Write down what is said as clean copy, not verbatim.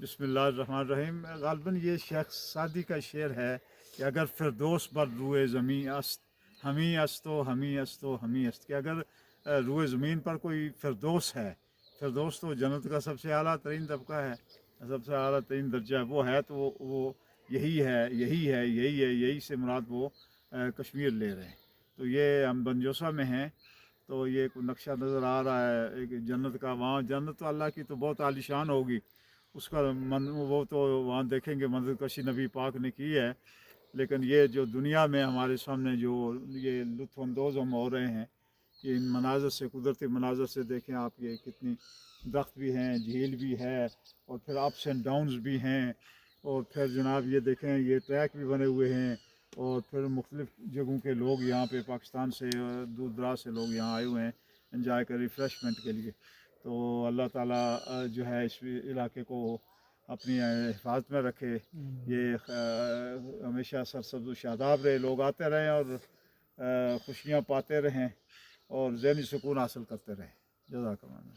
بسم اللہ الرحمن الرحیم۔ غالباً یہ شیخ سعدی کا شعر ہے کہ اگر فردوس بر روئے زمین است ہمیں است و ہمیں است و ہمیں است، کہ اگر روئے زمین پر کوئی فردوس ہے، فردوس تو جنت کا سب سے اعلیٰ ترین طبقہ ہے، سب سے اعلیٰ ترین درجہ ہے، وہ ہے تو وہ یہی ہے، یہی ہے، یہی ہے، یہی سے مراد وہ کشمیر لے رہے ہیں۔ تو یہ ہم بنجوسا میں ہیں، تو یہ کوئی نقشہ نظر آ رہا ہے ایک جنت کا، وہاں جنت تو اللہ کی تو بہت عالیشان ہوگی، اس کا وہ تو وہاں دیکھیں گے منظر کشی نبی پاک نے کی ہے، لیکن یہ جو دنیا میں ہمارے سامنے جو یہ لطف اندوز ہم ہو رہے ہیں، یہ ان مناظر سے، قدرتی مناظر سے دیکھیں آپ، یہ کتنی درخت بھی ہیں، جھیل بھی ہے، اور پھر اپس اینڈ ڈاؤنز بھی ہیں، اور پھر جناب یہ دیکھیں یہ ٹریک بھی بنے ہوئے ہیں، اور پھر مختلف جگہوں کے لوگ یہاں پہ پاکستان سے دور دراز سے لوگ یہاں آئے ہوئے ہیں انجوائے کر ریفریشمنٹ کے لیے۔ تو اللہ تعالیٰ جو ہے اس علاقے کو اپنی حفاظت میں رکھے، یہ ہمیشہ سرسبز و شاداب رہے، لوگ آتے رہیں اور خوشیاں پاتے رہیں اور ذہنی سکون حاصل کرتے رہیں۔ جزاک اللہ۔